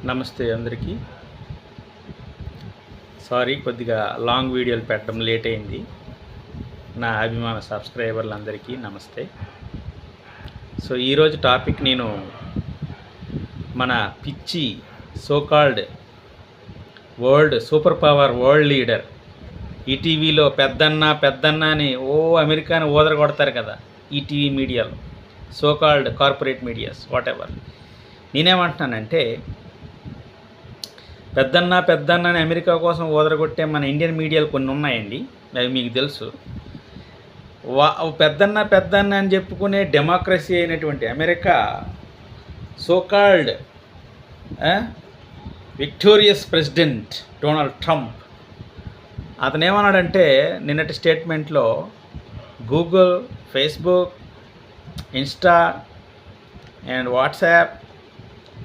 నమస్తే అందరికీ. సారీ కొద్దిగా లాంగ్ వీడియోలు పెట్టడం లేట్ అయింది. నా అభిమాన సబ్స్క్రైబర్లందరికీ నమస్తే. సో ఈరోజు టాపిక్ నేను మన పిచ్చి so called world super power world leader ఈటీవీలో పెద్దన్న అని అమెరికాని ఊదరగొడతారు కదా ఈటీవీ మీడియాలో, so called corporate medias what ever. నేనేమంటున్నానంటే పెద్దన్న అని అమెరికా కోసం ఓదరగొట్టే మన ఇండియన్ మీడియాలు కొన్ని ఉన్నాయండి, అవి మీకు తెలుసు. పెద్దన్న అని చెప్పుకునే డెమోక్రసీ అయినటువంటి America so called victorious president Donald Trump అతను ఏమన్నాడంటే నిన్నటి స్టేట్మెంట్లో Google, Facebook, Insta and WhatsApp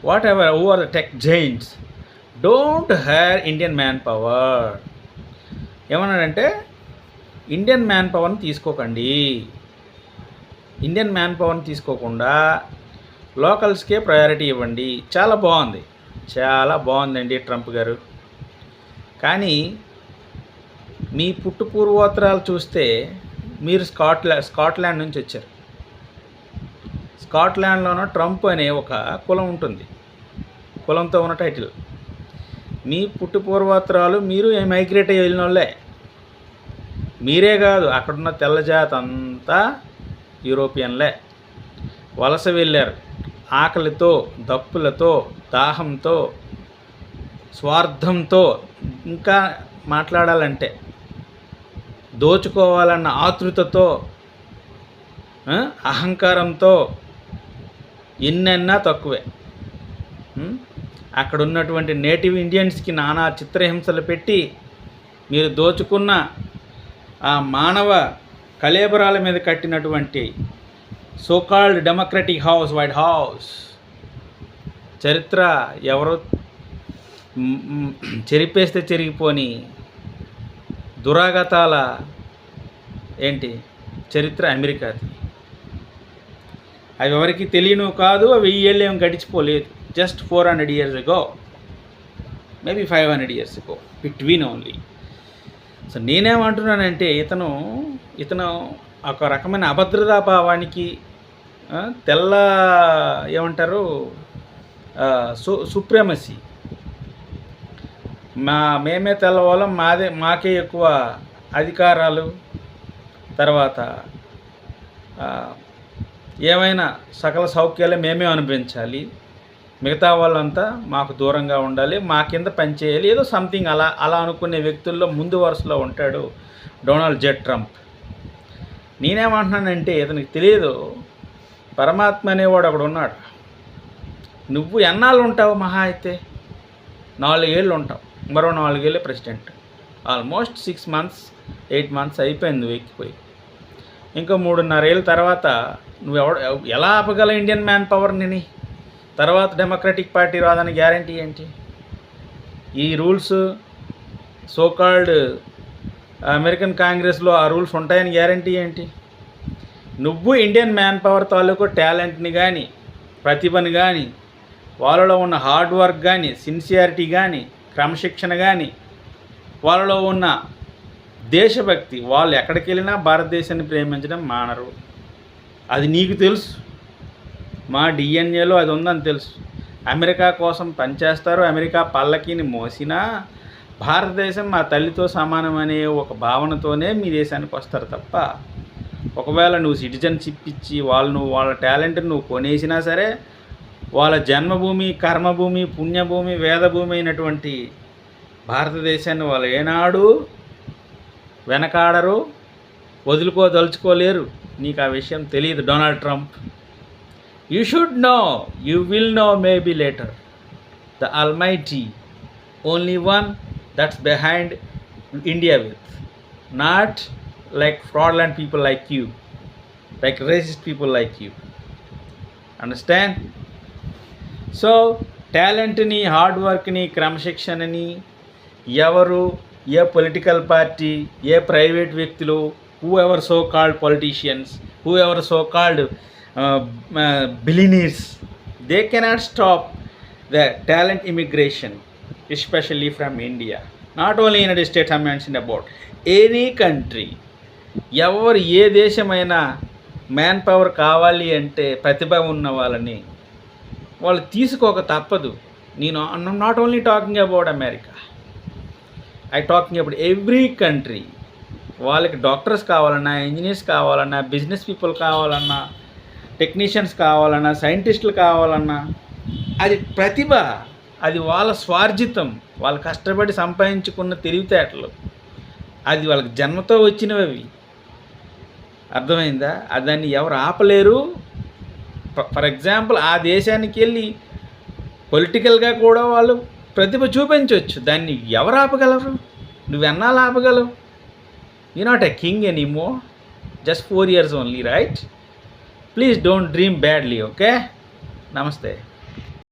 what ever who are the tech giants don't hire Indian man power. ఏమన్నాడంటే ఇండియన్ మ్యాన్ పవర్ని తీసుకోకండి, ఇండియన్ మ్యాన్ పవర్ని తీసుకోకుండా లోకల్స్కే ప్రయారిటీ ఇవ్వండి. చాలా బాగుందండి ట్రంప్ గారు. కానీ మీ పూర్వోత్తరాలు చూస్తే మీరు స్కాట్లాండ్ నుంచి వచ్చారు. స్కాట్లాండ్లోనూ ట్రంప్ అనే ఒక కులం ఉంటుంది, కులంతో ఉన్న టైటిల్. మీ పూర్వోత్తరాలు మీరు మైగ్రేట్ అయ్యి వెళ్ళిన వాళ్ళే. మీరే కాదు, అక్కడున్న తెల్లజాతి అంతా యూరోపియన్లే. వలస వెళ్ళారు ఆకలితో, దప్పులతో, దాహంతో, స్వార్థంతో, ఇంకా మాట్లాడాలంటే దోచుకోవాలన్న ఆతృతతో, అహంకారంతో, ఎన్నెన్నా తక్కువే. అక్కడ ఉన్నటువంటి నేటివ్ ఇండియన్స్కి నానా చిత్రహింసలు పెట్టి మీరు దోచుకున్న ఆ మానవ కళేబరాల మీద కట్టినటువంటి so called democratic house, white house చరిత్ర ఎవరో చెరిపేస్తే చెరిగిపోని దురాగతాల చరిత్ర అమెరికాది. అవి ఎవరికి తెలియను కాదు, అవి 1000 ఏళ్ళు ఏం గడిచిపోలేదు. Just 400 years ago, maybe 500 years ago, between only. So నేనేమంటున్నానంటే ఇతను ఒక రకమైన అభద్రతా భావానికి ఏమంటారు సుప్రమసీ, మేమే తెల్లవాళ్ళం, మాకే ఎక్కువ అధికారాలు, తర్వాత ఏమైనా సకల సౌఖ్యాలే మేమే అనిపించాలి, మిగతా వాళ్ళంతా మాకు దూరంగా ఉండాలి, మా కింద పనిచేయాలి, ఏదో సంథింగ్ అలా అనుకునే వ్యక్తుల్లో ముందు వరుసలో ఉంటాడు డొనాల్డ్ జె ట్రంప్. నేనేమంటున్నానంటే ఇతనికి తెలియదు, పరమాత్మ అనేవాడు అక్కడ ఉన్నాడు. నువ్వు ఎన్నాళ్ళు ఉంటావు? మహా అయితే 4 ఏళ్ళు ఉంటావు, మరో 4 ఏళ్ళే ప్రెసిడెంట్. ఆల్మోస్ట్ 6 months 8 months అయిపోయింది నువ్వు ఎక్కిపోయి. ఇంకా 3.5 ఏళ్ళ తర్వాత నువ్వు ఎలా ఆపగల ఇండియన్ మ్యాన్ పవర్ని? తర్వాత డెమోక్రటిక్ పార్టీ రాదని గ్యారంటీ ఏంటి? ఈ రూల్స్ సోకాల్డ్ అమెరికన్ కాంగ్రెస్లో ఆ రూల్స్ ఉంటాయని గ్యారంటీ ఏంటి? నువ్వు ఇండియన్ మ్యాన్ పవర్ తాలూకు టాలెంట్ని కానీ, ప్రతిభని కానీ, వాళ్ళలో ఉన్న హార్డ్ వర్క్ కానీ, సిన్సియారిటీ కానీ, క్రమశిక్షణ కానీ, వాళ్ళలో ఉన్న దేశభక్తి, వాళ్ళు ఎక్కడికి వెళ్ళినా భారతదేశాన్ని ప్రేమించడం మానరు. అది నీకు తెలుసు, మా డిఎన్ఏలో అది ఉందని తెలుసు. అమెరికా కోసం పనిచేస్తారు, అమెరికా పల్లకిని మోసినా భారతదేశం మా తల్లితో సమానం అనే ఒక భావనతోనే మీ దేశానికి వస్తారు తప్ప, ఒకవేళ నువ్వు సిటిజన్షిప్ ఇచ్చి వాళ్ళ టాలెంట్ని నువ్వు కొనేసినా సరే, వాళ్ళ జన్మభూమి, కర్మభూమి, పుణ్యభూమి, వేదభూమి అయినటువంటి భారతదేశాన్ని వాళ్ళు ఏనాడు వెనకాడరు, వదులుకోదలుచుకోలేరు. నీకు ఆ విషయం తెలియదు Donald Trump. You should know, you will know maybe later. The Almighty, only one that's behind India with. Not like fraudulent people like you, like racist people like you. Understand? So, టాలెంట్ని, hard వర్క్ని, క్రమశిక్షణని ఎవరు, ఏ political party, ఏ private వ్యక్తులు, who ever so called politicians, who ever so called billionaires, they cannot stop the talent immigration, especially from India. Not only United States, I'm mentioning about any country. ఎవరు ఏ దేశమైనా man power కావాలి అంటే ప్రతిభ ఉన్న వాళ్ళని వాళ్ళు తీసుకోక తప్పదు. నేను not only talking about America, I talking about every country. వాళ్ళకి డాక్టర్స్ కావాలన్నా, ఇంజనీర్స్ కావాలన్నా, బిజినెస్ పీపుల్ కావాలన్నా, టెక్నీషియన్స్ కావాలన్నా, సైంటిస్టులు కావాలన్నా, అది ప్రతిభ, అది వాళ్ళ స్వార్జితం, వాళ్ళు కష్టపడి సంపాదించుకున్న తెలివితేటలు, అది వాళ్ళకి జన్మతో వచ్చినవి. అర్థమైందా? దాన్ని ఎవరు ఆపలేరు. ఫర్ ఎగ్జాంపుల్ ఆ దేశానికి వెళ్ళి పొలిటికల్గా కూడా వాళ్ళు ప్రతిభ చూపించవచ్చు. దాన్ని ఎవరు ఆపగలరు? నువ్వెన్నాళ్ళు ఆపగలవు? You not a king anymore, just 4 years only, right? Please don't dream badly, okay? Namaste.